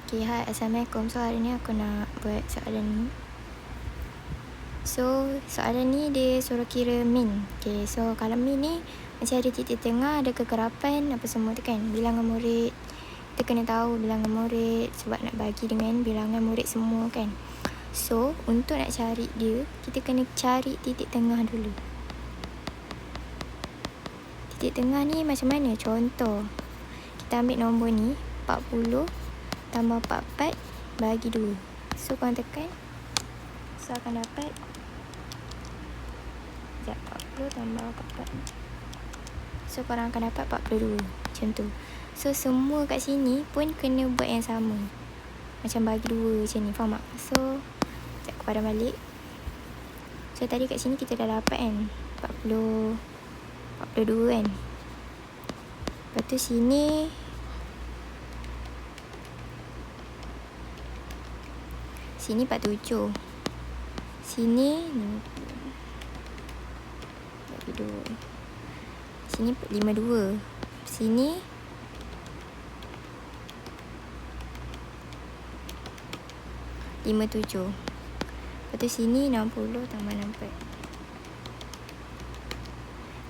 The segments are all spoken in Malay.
Okay, hai, Assalamualaikum. So, hari ni aku nak buat soalan ni. So, soalan ni dia suruh kira min. Okay, so kalau min ni macam ada titik tengah, ada kekerapan, apa semua tu kan. Bilangan murid, kita kena tahu bilangan murid sebab nak bagi dengan bilangan murid semua kan. So, untuk nak cari dia, kita kena cari titik tengah dulu. Titik tengah ni macam mana? Contoh, kita ambil nombor ni, 40 tambah 44 bagi 2. So, korang tekan. So, akan dapat 40 tambah 44. So, korang akan dapat 42. Macam tu. So, semua kat sini pun kena buat yang sama. Macam bagi 2 macam ni. Faham tak? So, sekejap aku padam balik. So, tadi kat sini kita dah dapat kan 42 kan. Lepas tu sini Sini 47. Sini 52. Sini 52. Sini 57. Lepas tu sini 60 tambah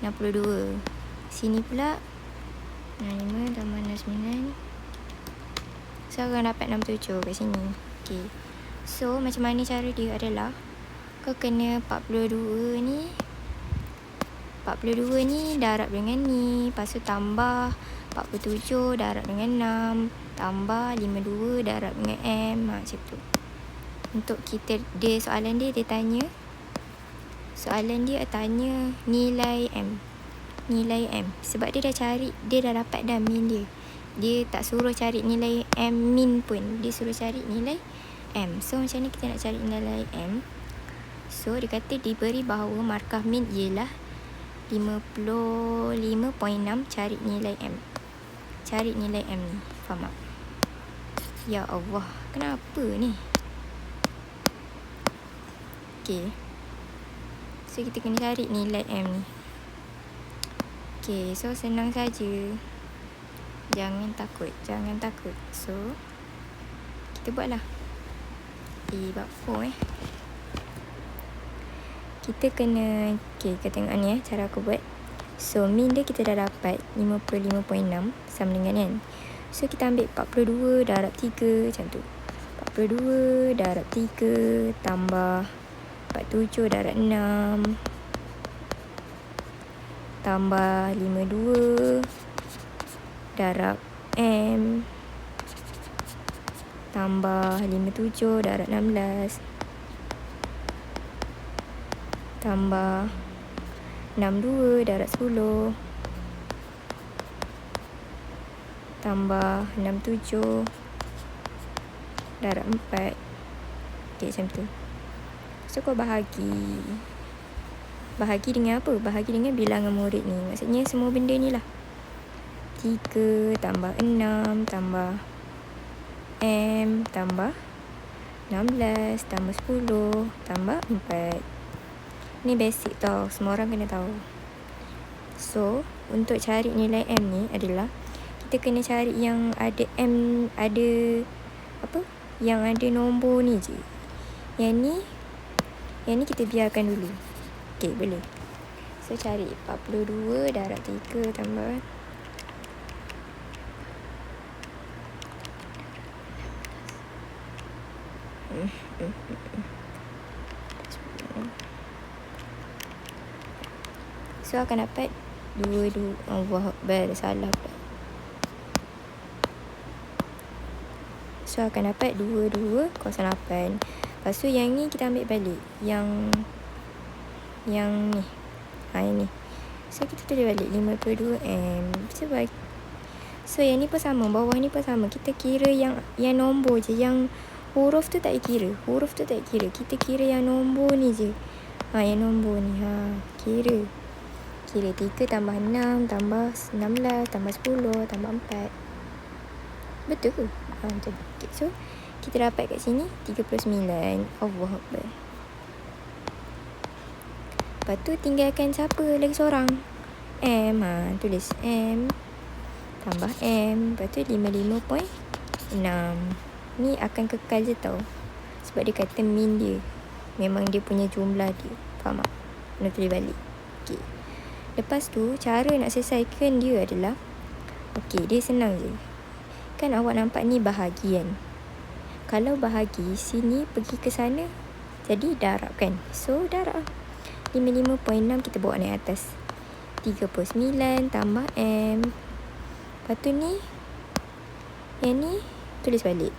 64. 62. Sini pula 65 tambah 69. So, akan dapat 67 kat sini. Okay. So, macam mana cara dia adalah kau kena 42 ni darab dengan ni. Lepas tu tambah 47 darab dengan 6. Tambah 52 darab dengan M. Macam tu. Untuk kita, soalan dia tanya nilai M. Nilai M. Sebab dia dah cari, dia dah dapat dah min dia. Dia tak suruh cari nilai M min pun. Dia suruh cari nilai M. So, macam ni kita nak cari nilai M. So, dia kata diberi bahawa markah min ialah 55.6. Cari nilai M. Cari nilai M ni. Faham tak? Ya Allah. Kenapa ni? Okay. So, kita kena cari nilai M ni. Okay. So, senang saja. Jangan takut. So, kita buatlah. Bab 4 kita kena, okay, kita tengok ni cara aku buat. So, min dia kita dah dapat 55.6 sama dengan kan. So, kita ambil 42 darab 3 macam tu. 42 darab 3 tambah 47 darab 6 tambah 52 darab M tambah 57 darab 16 tambah 62 darab 10 tambah 67 darab 4. Okay, macam tu. So, kau bahagi dengan apa? Bahagi dengan bilangan murid ni. Maksudnya semua benda ni lah. 3 tambah 6 tambah M tambah 16 tambah 10 tambah 4. Ni basic tau. Semua orang kena tahu. So, untuk cari nilai M ni adalah kita kena cari yang ada M, ada apa? Yang ada nombor ni je. Yang ni kita biarkan dulu. Okay, boleh. So, cari 42 darab 3 tambah so, akan dapat 22. Allah Akbar, salah pula. So, akan dapat 2208. Lepas tu yang ni kita ambil balik. Yang ni. Yang ni. So, kita tulis balik 52M. So, yang ni pun sama. Bawah ni pun sama. Kita kira yang nombor je. Yang huruf tu tak kira. Kita kira yang nombor ni je. Yang nombor ni. Kira 3 tambah 6 tambah 16 tambah 10 tambah 4. Betul ke? Betul. Okay, so, kita dapat kat sini 39. Allah Akbar. Lepas tu tinggalkan siapa lagi seorang? M. Tulis M tambah M. Lepas tu 55.6. ni akan kekal je tau. Sebab dia kata min dia memang dia punya jumlah dia. Faham tak? Kena tulis balik. Okay. Lepas tu, cara nak selesaikan dia adalah, okay, dia senang je. Kan awak nampak ni bahagi kan? Kalau bahagi, sini pergi ke sana, jadi darab kan? So, darab 55.6 kita bawa naik atas. 39 tambah M. Lepas tu ni, yang ni tulis balik.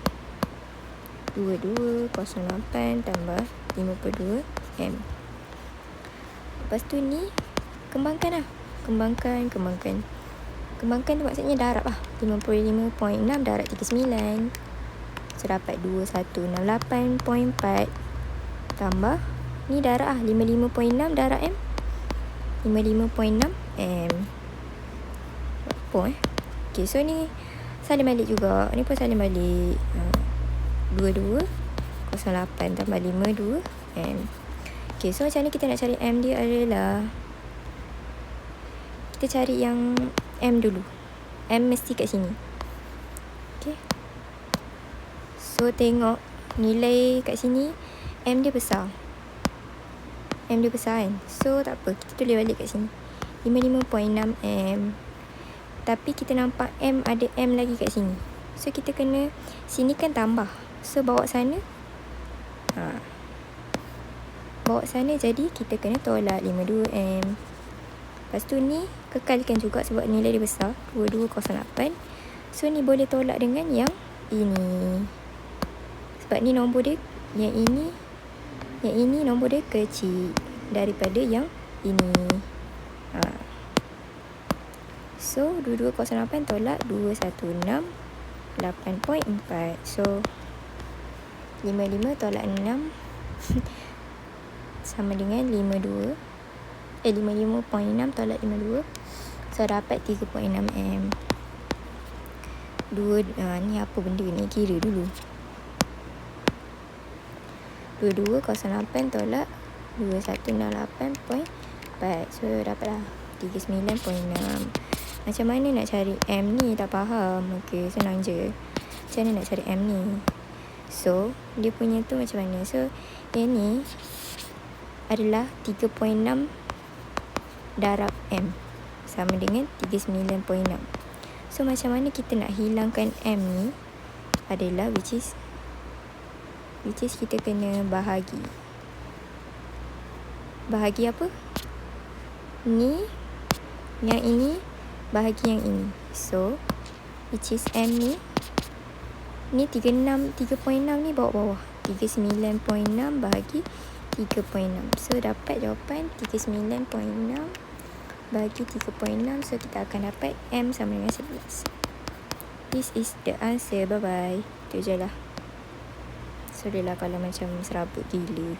2208 tambah 52 M. Lepas tu ni, kembangkan lah. Kembangkan tu maksudnya darab lah. 55.6 darab 39. So, dapat 2168.4 tambah, ni darab lah. 55.6 darab M. 55.6 M. Apa Okay, so ni salin balik juga. Ni pun salin balik. 2208 tambah 52 M. Okay, so macam ni kita nak cari M dia adalah, kita cari yang M dulu. M mesti kat sini. Okay. So, tengok nilai kat sini, M dia besar. M dia besar kan? So, tak apa. Kita tulis balik kat sini. 55.6 M. Tapi kita nampak M ada M lagi kat sini. So, kita kena, sini kan tambah. So, bawa sana. Bawa sana, jadi kita kena tolak 52M. Lepas tu ni, kekalkan juga sebab nilai dia besar. 2208. So, ni boleh tolak dengan yang ini. Sebab ni nombor dia, yang ini nombor dia kecil daripada yang ini. So, 2208 tolak 216 8.4. So, 55 tolak 6 sama dengan 55.6 tolak 52. So, dapat 3.6 M. Ni apa benda ni? Kira dulu. 2208 tolak 2168.4. So, dapatlah 39.6. Macam mana nak cari M ni? Tak faham. Okay, senang je. Macam mana nak cari M ni? So, dia punya tu macam mana? So, yang ni adalah 3.6 darab M sama dengan 39.6. So, macam mana kita nak hilangkan M ni adalah which is kita kena bahagi. Bahagi apa? Ni, yang ini bahagi yang ini. So, which is M ni 3.6 ni bawa bawah. 39.6 bahagi 3.6. So, dapat jawapan 39.6 bahagi 3.6. So, kita akan dapat M sama dengan 11. This is the answer. Bye-bye. Itu je lah. So, dia lah kalau macam serabut gila.